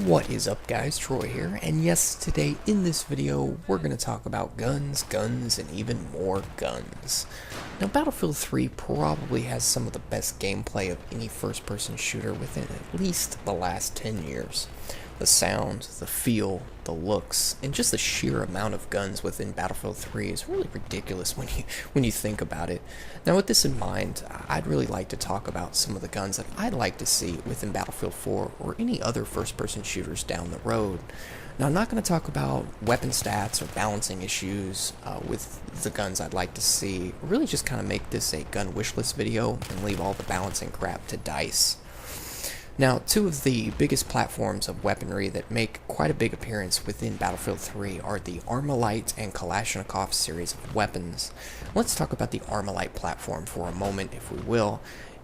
What is up, guys? Troy here, and yes, today in this video we're going to talk about guns, and even more guns. Now, Battlefield 3 probably has some of the best gameplay of any first-person shooter within at least the last 10 years. The sound, the feel, the looks, and just the sheer amount of guns within Battlefield 3 is really ridiculous when you think about it. Now, with this in mind, I'd really like to talk about some of the guns that I'd like to see within Battlefield 4 or any other first-person shooters down the road. Now, I'm not going to talk about weapon stats or balancing issues with the guns I'd like to see. Really just kind of make this a gun wishlist video and leave all the balancing crap to DICE. Now, two of the biggest platforms of weaponry that make quite a big appearance within Battlefield 3 are the Armalite and Kalashnikov series of weapons. Let's talk about the Armalite platform for a moment, if we will.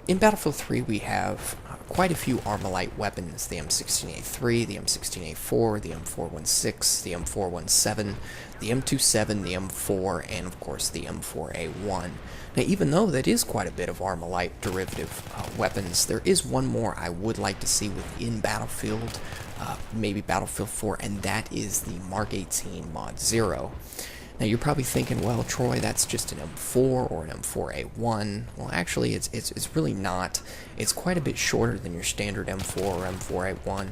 In Battlefield 3, we have quite a few Armalite weapons: the M16A3, the M16A4, the M416, the M417, the M27, the M4, and of course the M4A1. Now, even though that is quite a bit of Armalite derivative weapons, there is one more I would like to see within Battlefield, maybe Battlefield 4, and that is the Mark 18 Mod 0. Now, you're probably thinking, well, Troy, that's just an M4 or an M4A1. Well, actually, it's really not. It's quite a bit shorter than your standard M4 or M4A1.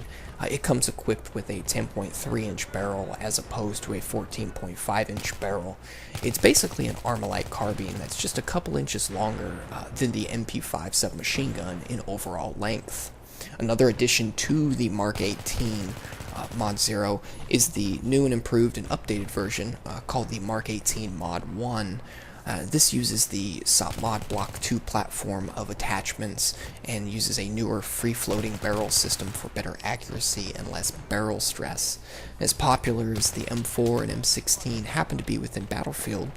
It comes equipped with a 10.3-inch barrel as opposed to a 14.5-inch barrel. It's basically an Armalite carbine that's just a couple inches longer than the MP5 submachine gun in overall length. Another addition to the Mark 18 Mod 0 is the new and improved and updated version called the Mark 18 Mod 1. This uses the SOPMod Block 2 platform of attachments and uses a newer free-floating barrel system for better accuracy and less barrel stress. As popular as the M4 and M16 happen to be within Battlefield,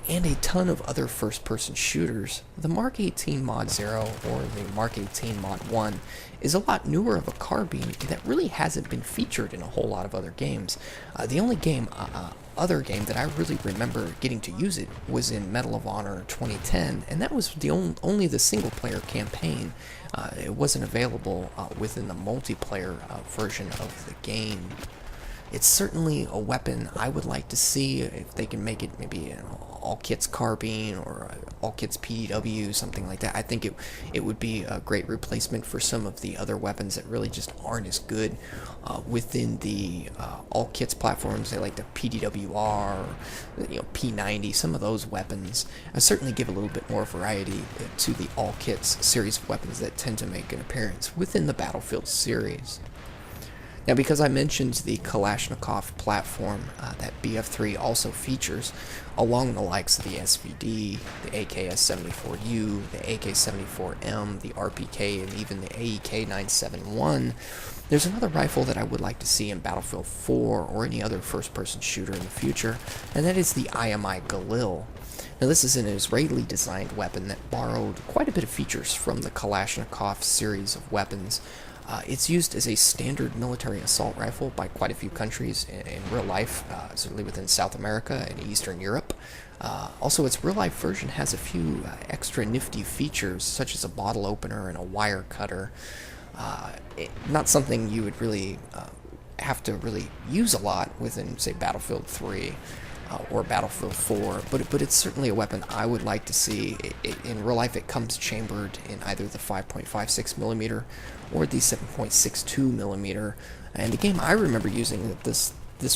and a ton of other first-person shooters, the Mark 18 Mod 0 or the Mark 18 Mod 1 is a lot newer of a carbine that really hasn't been featured in a whole lot of other games. The only other game that I really remember getting to use it was in Medal of Honor 2010, and that was the only the single-player campaign. It wasn't available within the multiplayer version of the game. It's certainly a weapon I would like to see if they can make it maybe an all-kits carbine or all-kits PDW, something like that. I think it would be a great replacement for some of the other weapons that really just aren't as good within the all-kits platforms. They like the PDWR, P90, some of those weapons. I certainly give a little bit more variety to the all-kits series of weapons that tend to make an appearance within the Battlefield series. Now, because I mentioned the Kalashnikov platform that BF3 also features, along the likes of the SVD, the AKS-74U, the AK-74M, the RPK, and even the AEK-971, there's another rifle that I would like to see in Battlefield 4 or any other first-person shooter in the future, and that is the IMI Galil. Now, this is an Israeli-designed weapon that borrowed quite a bit of features from the Kalashnikov series of weapons. It's used as a standard military assault rifle by quite a few countries in real life, certainly within South America and Eastern Europe. Also, its real-life version has a few extra nifty features, such as a bottle opener and a wire cutter. Not something you would really have to really use a lot within, say, Battlefield 3. Or Battlefield 4, but it's certainly a weapon I would like to see. In real life, it comes chambered in either the 5.56mm or the 7.62mm, and the game I remember using this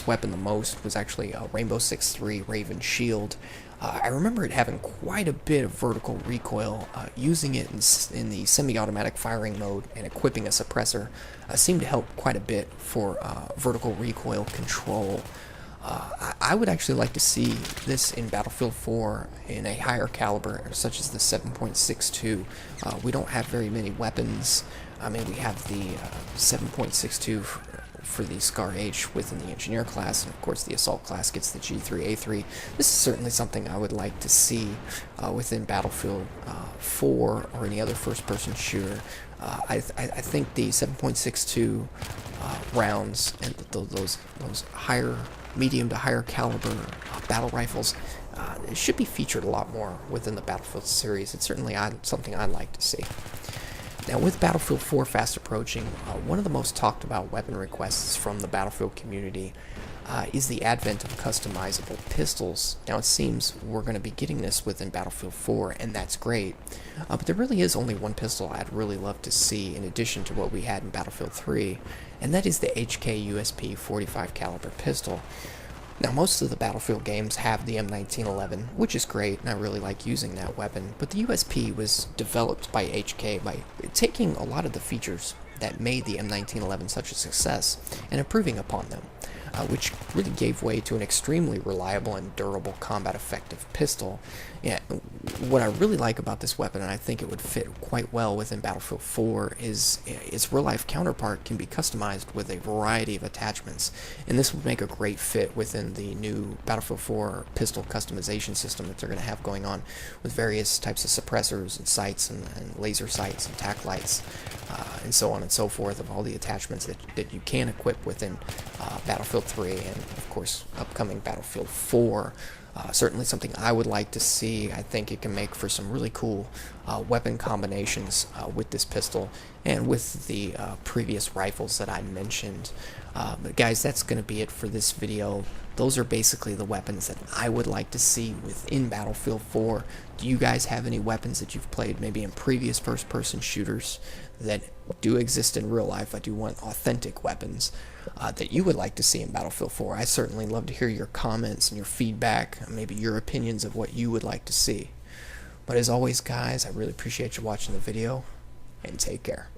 weapon the most was actually Rainbow Six 3 Raven Shield. I remember it having quite a bit of vertical recoil. Using it in the semi-automatic firing mode and equipping a suppressor seemed to help quite a bit for vertical recoil control. I would actually like to see this in Battlefield 4 in a higher caliber, such as the 7.62. We don't have very many weapons. I mean, we have the 7.62 for the Scar H within the Engineer class, and of course the Assault class gets the G3A3. This is certainly something I would like to see within Battlefield 4 or any other first-person shooter. I think the 7.62 rounds and those higher, medium to higher caliber battle rifles should be featured a lot more within the Battlefield series. It's certainly something I'd like to see. Now, with Battlefield 4 fast approaching, one of the most talked about weapon requests from the Battlefield community is the advent of customizable pistols. Now, it seems we're going to be getting this within Battlefield 4, and that's great. But there really is only one pistol I'd really love to see in addition to what we had in Battlefield 3, and that is the HK USP 45 caliber pistol. Now, most of the Battlefield games have the M1911, which is great, and I really like using that weapon, but the USP was developed by HK by taking a lot of the features that made the M1911 such a success and improving upon them, which really gave way to an extremely reliable and durable combat-effective pistol. Yeah, what I really like about this weapon, and I think it would fit quite well within Battlefield 4, is its real-life counterpart can be customized with a variety of attachments, and this would make a great fit within the new Battlefield 4 pistol customization system that they're going to have going on, with various types of suppressors and sights and laser sights and tac lights, and so on and so forth, of all the attachments that you can equip within Battlefield 3 and, of course, upcoming Battlefield 4. Certainly something I would like to see. I think it can make for some really cool weapon combinations with this pistol and with the previous rifles that I mentioned. But guys, that's going to be it for this video. Those are basically the weapons that I would like to see within Battlefield 4. Do you guys have any weapons that you've played maybe in previous first-person shooters that do exist in real life? I do want authentic weapons that you would like to see in Battlefield 4. I certainly love to hear your comments and your feedback, maybe your opinions of what you would like to see. But as always, guys, I really appreciate you watching the video, and take care.